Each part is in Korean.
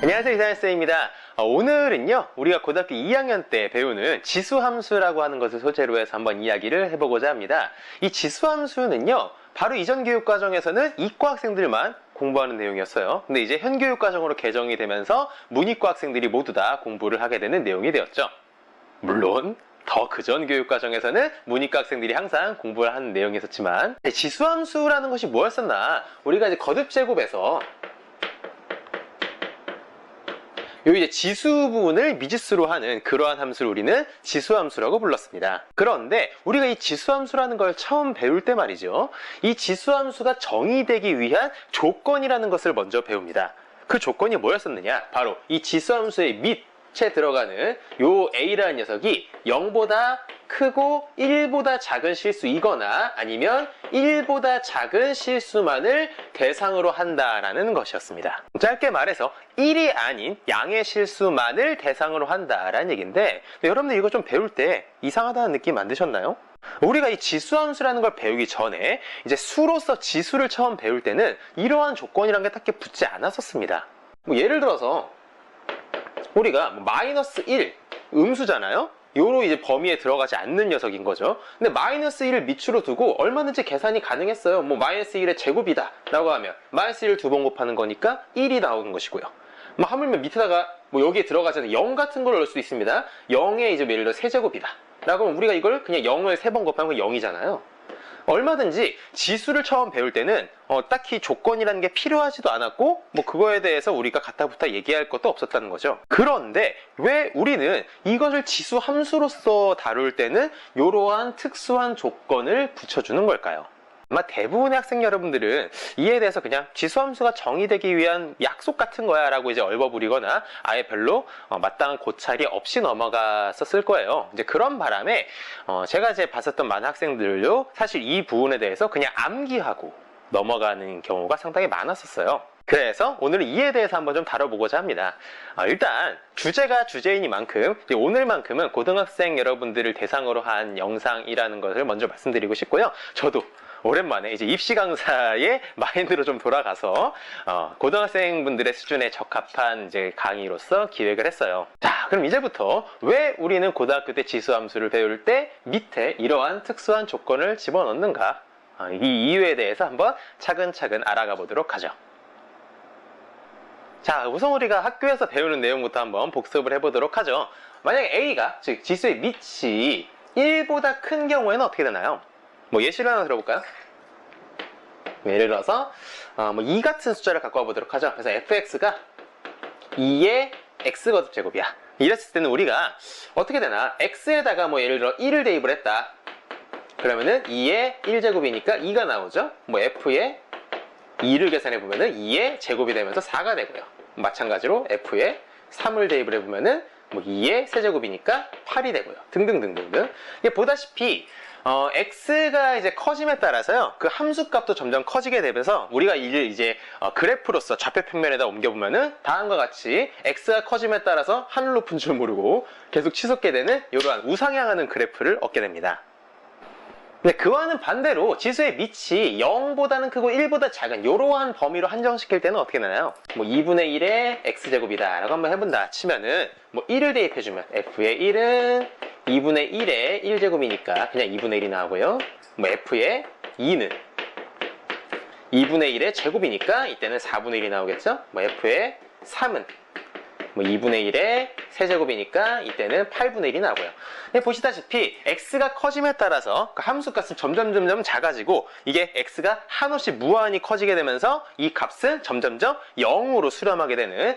안녕하세요, 이상현쌤입니다. 오늘은요, 우리가 고등학교 2학년 때 배우는 지수함수라고 하는 것을 소재로 해서 한번 이야기를 해보고자 합니다. 이 지수함수는요, 바로 이전 교육과정에서는 이과 학생들만 공부하는 내용이었어요. 근데 이제 현 교육과정으로 개정이 되면서 문이과 학생들이 모두 다 공부를 하게 되는 내용이 되었죠. 물론 더 그전 교육과정에서는 문이과 학생들이 항상 공부를 하는 내용이었지만, 지수함수라는 것이 뭐였었나? 우리가 이제 거듭제곱에서 요 이제 지수 부분을 미지수로 하는 그러한 함수를 우리는 지수함수라고 불렀습니다. 그런데 우리가 이 지수함수라는 걸 처음 배울 때 말이죠, 이 지수함수가 정의되기 위한 조건이라는 것을 먼저 배웁니다. 그 조건이 뭐였었느냐? 바로 이 지수함수의 밑에 들어가는 요 a라는 녀석이 0보다 크고 1보다 작은 실수이거나 아니면 1보다 작은 실수만을 대상으로 한다라는 것이었습니다. 짧게 말해서 1이 아닌 양의 실수만을 대상으로 한다라는 얘기인데, 여러분들 이거 좀 배울 때 이상하다는 느낌 안 드셨나요? 우리가 이 지수함수라는 걸 배우기 전에 이제 수로서 지수를 처음 배울 때는 이러한 조건이란 게 딱히 붙지 않았었습니다. 예를 들어서 우리가 마이너스 1 음수잖아요. 요로 이제 범위에 들어가지 않는 녀석인 거죠. 근데 마이너스 1을 밑으로 두고 얼마든지 계산이 가능했어요. 마이너스 1의 제곱이다 라고 하면 마이너스 1을 두 번 곱하는 거니까 1이 나오는 것이고요. 하물며 밑에다가 여기에 들어가지 않는 0 같은 걸 넣을 수 있습니다. 0의 이제 예를 들어 세제곱이다 라고 하면 우리가 이걸 그냥 0을 세 번 곱하면 0이잖아요. 얼마든지 지수를 처음 배울 때는 딱히 조건이라는 게 필요하지도 않았고 그거에 대해서 우리가 가타부타 얘기할 것도 없었다는 거죠. 그런데 왜 우리는 이것을 지수 함수로서 다룰 때는 이러한 특수한 조건을 붙여주는 걸까요? 아마 대부분의 학생 여러분들은 이에 대해서 그냥 지수함수가 정의되기 위한 약속 같은 거야 라고 이제 얼버무리거나 아예 별로 마땅한 고찰이 없이 넘어갔었을 거예요. 이제 그런 바람에 제가 이제 봤었던 많은 학생들도 사실 이 부분에 대해서 그냥 암기하고 넘어가는 경우가 상당히 많았었어요. 그래서 오늘은 이에 대해서 한번 좀 다뤄보고자 합니다. 일단 주제가 주제이니만큼 오늘만큼은 고등학생 여러분들을 대상으로 한 영상이라는 것을 먼저 말씀드리고 싶고요. 저도 오랜만에 이제 입시 강사의 마인드로 좀 돌아가서 고등학생분들의 수준에 적합한 이제 강의로서 기획을 했어요. 자, 그럼 이제부터 왜 우리는 고등학교 때 지수함수를 배울 때 밑에 이러한 특수한 조건을 집어넣는가? 이 이유에 대해서 한번 차근차근 알아가 보도록 하죠. 자, 우선 우리가 학교에서 배우는 내용부터 한번 복습을 해보도록 하죠. 만약에 A가, 즉 지수의 밑이 1보다 큰 경우에는 어떻게 되나요? 예시를 하나 들어볼까요? 예를 들어서 2 같은 숫자를 갖고 와보도록 하죠. 그래서 fx가 2의 x 거듭제곱이야. 이랬을 때는 우리가 어떻게 되나, x에다가 예를 들어 1을 대입을 했다. 그러면은 2의 1제곱이니까 2가 나오죠. f의 2를 계산해보면은 2의 제곱이 되면서 4가 되고요. 마찬가지로 f의 3을 대입을 해보면은 2의 세제곱이니까 8이 되고요. 등등등등등. 이게 보다시피 x가 이제 커짐에 따라서요, 그 함수 값도 점점 커지게 되면서 우리가 이를 이제 그래프로서 좌표 평면에다 옮겨보면은 다음과 같이 x가 커짐에 따라서 하늘 높은 줄 모르고 계속 치솟게 되는 이러한 우상향하는 그래프를 얻게 됩니다. 근데 그와는 반대로 지수의 밑이 0보다는 크고 1보다 작은 이러한 범위로 한정시킬 때는 어떻게 되나요? 2분의 1의 x제곱이다 라고 한번 해본다 치면은 1을 대입해주면 f의 1은 2분의 1의 1제곱이니까 그냥 2분의 1이 나오고요. f의 2는 2분의 1의 제곱이니까 이때는 4분의 1이 나오겠죠. f의 3은 2분의 1의 세제곱이니까 이때는 8분의 1이 나오고요. 보시다시피 x가 커짐에 따라서 그 함수값은 점점 작아지고 이게 x가 한없이 무한히 커지게 되면서 이 값은 점점점 0으로 수렴하게 되는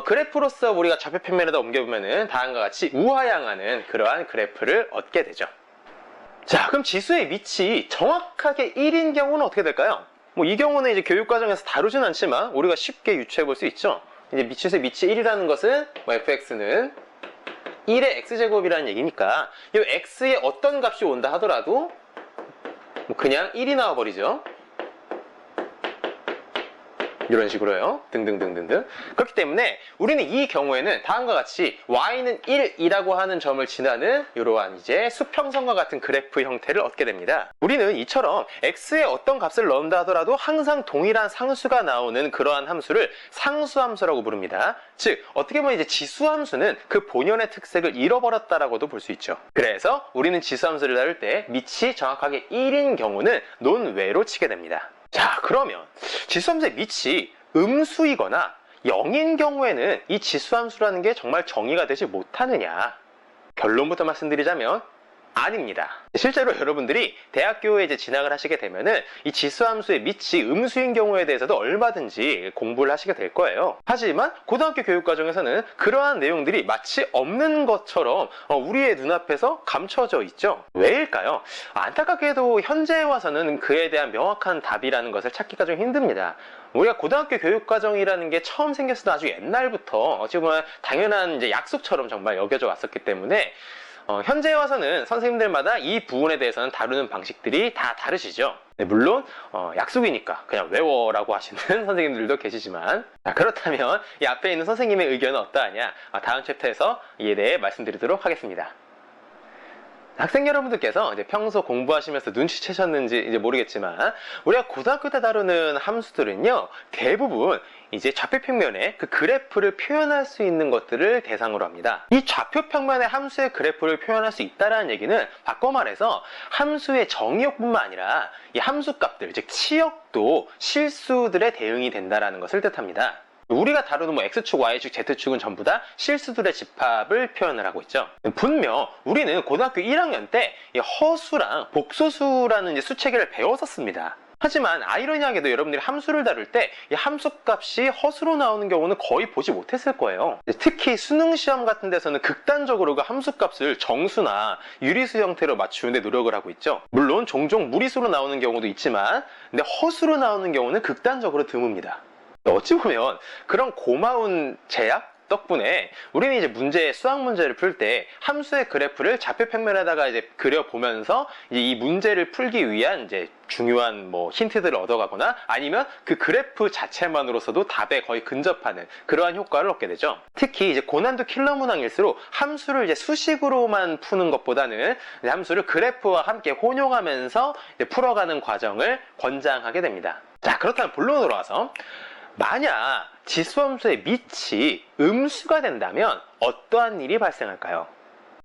그래프로서 우리가 좌표 평면에다 옮겨보면은 다음과 같이 우하향하는 그러한 그래프를 얻게 되죠. 자, 그럼 지수의 밑이 정확하게 1인 경우는 어떻게 될까요? 이 경우는 이제 교육과정에서 다루진 않지만 우리가 쉽게 유추해 볼 수 있죠. 이제 지수의 밑이 1이라는 것은 fx는 1의 x제곱이라는 얘기니까 이 x의 어떤 값이 온다 하더라도 그냥 1이 나와버리죠. 이런 식으로요. 등등등등등. 그렇기 때문에 우리는 이 경우에는 다음과 같이 y는 1이라고 하는 점을 지나는 이러한 이제 수평선과 같은 그래프 형태를 얻게 됩니다. 우리는 이처럼 x에 어떤 값을 넣는다 하더라도 항상 동일한 상수가 나오는 그러한 함수를 상수함수라고 부릅니다. 즉 어떻게 보면 이제 지수함수는 그 본연의 특색을 잃어버렸다라고도 볼 수 있죠. 그래서 우리는 지수함수를 다룰 때 밑이 정확하게 1인 경우는 논외로 치게 됩니다. 자, 그러면 지수함수의 밑이 음수이거나 0인 경우에는 이 지수함수라는 게 정말 정의가 되지 못하느냐? 결론부터 말씀드리자면 아닙니다. 실제로 여러분들이 대학교에 이제 진학을 하시게 되면은 이 지수함수의 밑이 음수인 경우에 대해서도 얼마든지 공부를 하시게 될 거예요. 하지만 고등학교 교육 과정에서는 그러한 내용들이 마치 없는 것처럼 우리의 눈앞에서 감춰져 있죠. 왜일까요? 안타깝게도 현재에 와서는 그에 대한 명확한 답이라는 것을 찾기가 좀 힘듭니다. 우리가 고등학교 교육과정이라는 게 처음 생겼을 때 아주 옛날부터 어찌 보면 당연한 이제 약속처럼 정말 여겨져 왔었기 때문에 현재에 와서는 선생님들마다 이 부분에 대해서는 다루는 방식들이 다 다르시죠. 네, 물론 약속이니까 그냥 외워라고 하시는 선생님들도 계시지만, 자, 그렇다면 이 앞에 있는 선생님의 의견은 어떠하냐? 다음 챕터에서 이에 대해 말씀드리도록 하겠습니다. 학생 여러분들께서 이제 평소 공부하시면서 눈치채셨는지 이제 모르겠지만 우리가 고등학교 때 다루는 함수들은요 대부분 이제 좌표평면에 그 그래프를 표현할 수 있는 것들을 대상으로 합니다. 이 좌표평면의 함수의 그래프를 표현할 수 있다는 얘기는 바꿔 말해서 함수의 정의역뿐만 아니라 이 함수값들 즉 치역도 실수들의 대응이 된다는 것을 뜻합니다. 우리가 다루는 뭐 X축, Y축, Z축은 전부 다 실수들의 집합을 표현을 하고 있죠. 분명 우리는 고등학교 1학년 때 허수랑 복소수라는 이제 수체계를 배웠었습니다. 하지만 아이러니하게도 여러분들이 함수를 다룰 때 이 함수값이 허수로 나오는 경우는 거의 보지 못했을 거예요. 특히 수능시험 같은 데서는 극단적으로 그 함수값을 정수나 유리수 형태로 맞추는데 노력을 하고 있죠. 물론 종종 무리수로 나오는 경우도 있지만 근데 허수로 나오는 경우는 극단적으로 드뭅니다. 어찌 보면 그런 고마운 제약 덕분에 우리는 이제 수학 문제를 풀 때 함수의 그래프를 좌표평면에다가 이제 그려보면서 이제 이 문제를 풀기 위한 이제 중요한 뭐 힌트들을 얻어가거나 아니면 그 그래프 자체만으로서도 답에 거의 근접하는 그러한 효과를 얻게 되죠. 특히 이제 고난도 킬러 문항일수록 함수를 이제 수식으로만 푸는 것보다는 이제 함수를 그래프와 함께 혼용하면서 이제 풀어가는 과정을 권장하게 됩니다. 자, 그렇다면 본론으로 와서 만약 지수함수의 밑이 음수가 된다면 어떠한 일이 발생할까요?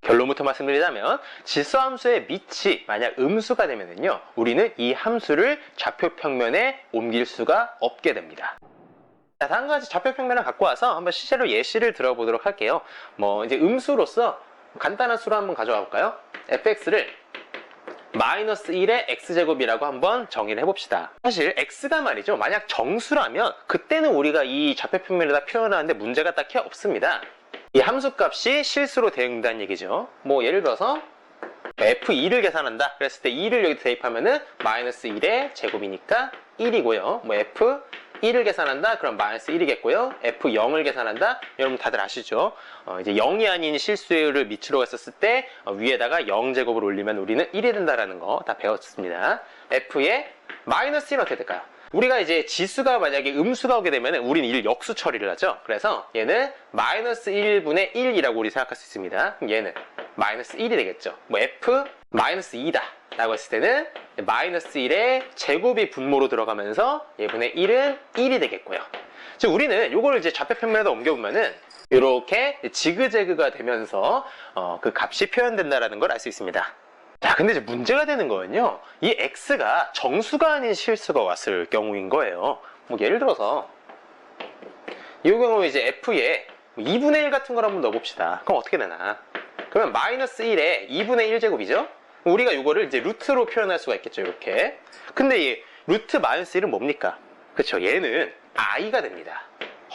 결론부터 말씀드리자면 지수함수의 밑이 만약 음수가 되면요 우리는 이 함수를 좌표평면에 옮길 수가 없게 됩니다. 자, 다음과 같이 좌표평면을 갖고 와서 한번 실제로 예시를 들어보도록 할게요. 뭐 이제 음수로서 간단한 수로 한번 가져와 볼까요? fx를 -1의 x제곱이라고 한번 정의를 해봅시다. 사실 x가 말이죠 만약 정수라면 그때는 우리가 이 좌표평면에다 표현하는데 문제가 딱히 없습니다. 이 함수값이 실수로 대응된다는 얘기죠. 뭐 예를 들어서 f2를 계산한다 그랬을 때 2를 여기 대입하면은 -1의 제곱이니까 1이고요. 뭐 f1을 계산한다 그럼 -1이겠고요. f0을 계산한다 여러분 다들 아시죠? 이제 0이 아닌 실수를 밑으로 했었을 때 위에다가 0제곱을 올리면 우리는 1이 된다라는 거 다 배웠습니다. f의 -1은 어떻게 될까요? 우리가 이제 지수가 만약에 음수가 오게 되면 우리는 이를 역수 처리를 하죠. 그래서 얘는 -1분의 1이라고 우리 생각할 수 있습니다. 그럼 얘는 -1이 되겠죠. 뭐 f -2다 라고 했을 때는 -1의 제곱이 분모로 들어가면서 얘분의 1은 1이 되겠고요. 즉 우리는 이거를 이제 좌표평면에다 옮겨보면은 이렇게 지그재그가 되면서 그 값이 표현된다라는 걸 알 수 있습니다. 자, 근데 이제 문제가 되는 거는요 이 x가 정수가 아닌 실수가 왔을 경우인 거예요. 뭐 예를 들어서 이 경우 이제 f에 2분의 1 같은 걸 한번 넣어봅시다. 그럼 어떻게 되나? 그러면 -1에 2분의 1제곱이죠? 우리가 이거를 이제 루트로 표현할 수가 있겠죠, 이렇게. 근데 이 루트 -1은 뭡니까? 그쵸, 얘는 i가 됩니다.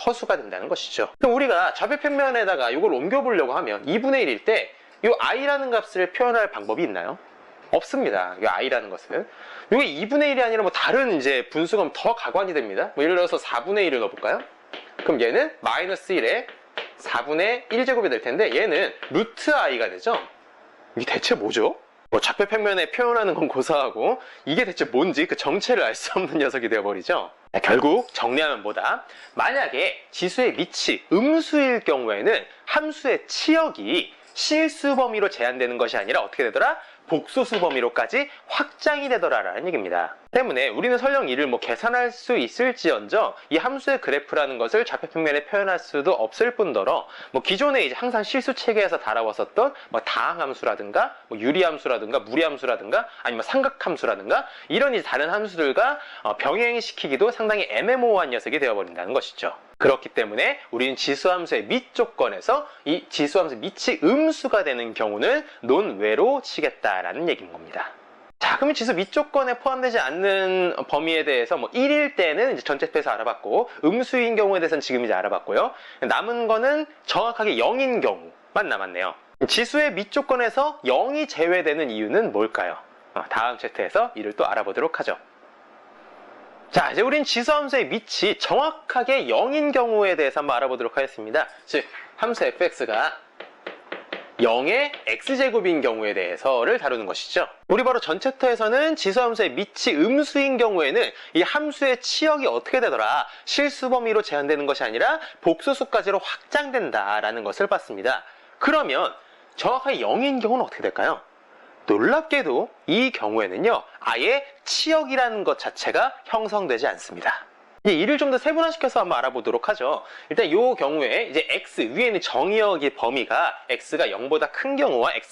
허수가 된다는 것이죠. 그럼 우리가 좌표평면에다가 이걸 옮겨보려고 하면 2분의 1일 때 이 i라는 값을 표현할 방법이 있나요? 없습니다. 이 i라는 것은. 이게 2분의 1이 아니라 뭐 다른 이제 분수가 더 가관이 됩니다. 뭐 예를 들어서 4분의 1을 넣어볼까요? 그럼 얘는 -1에 4분의 1제곱이 될 텐데 얘는 루트 i가 되죠? 이게 대체 뭐죠? 뭐 좌표평면에 표현하는 건 고사하고 이게 대체 뭔지 그 정체를 알 수 없는 녀석이 되어버리죠. 자, 결국 정리하면 뭐다? 만약에 지수의 밑이 음수일 경우에는 함수의 치역이 실수 범위로 제한되는 것이 아니라 어떻게 되더라? 복소수 범위로까지 확장이 되더라라는 얘기입니다. 때문에 우리는 설령 이를 계산할 수 있을지언정 이 함수의 그래프라는 것을 좌표평면에 표현할 수도 없을 뿐더러 기존에 이제 항상 실수 체계에서 다뤄왔었던 다항함수라든가 유리함수라든가 무리함수라든가 아니면 삼각함수라든가 이런 이제 다른 함수들과 병행시키기도 상당히 애매모호한 녀석이 되어버린다는 것이죠. 그렇기 때문에 우리는 지수함수의 밑 조건에서 이 지수함수 밑이 음수가 되는 경우는 논외로 치겠다라는 얘기인 겁니다. 자, 그러면 지수 밑 조건에 포함되지 않는 범위에 대해서 1일 때는 이제 전체 패서 알아봤고 음수인 경우에 대해서는 지금 이제 알아봤고요. 남은 거는 정확하게 0인 경우만 남았네요. 지수의 밑 조건에서 0이 제외되는 이유는 뭘까요? 다음 챕터에서 이를 또 알아보도록 하죠. 자, 이제 우린 지수함수의 밑이 정확하게 0인 경우에 대해서 한번 알아보도록 하겠습니다. 즉, 함수 fx가 0의 x제곱인 경우에 대해서를 다루는 것이죠. 우리 바로 전 챕터에서는 지수함수의 밑이 음수인 경우에는 이 함수의 치역이 어떻게 되더라? 실수 범위로 제한되는 것이 아니라 복소수까지로 확장된다라는 것을 봤습니다. 그러면 정확하게 0인 경우는 어떻게 될까요? 놀랍게도 이 경우에는요, 아예 치역이라는 것 자체가 형성되지 않습니다. 이를 좀 더 세분화시켜서 한번 알아보도록 하죠. 일단 이 경우에 이제 x 위에 있는 정의역의 범위가 x가 0보다 큰 경우와 x가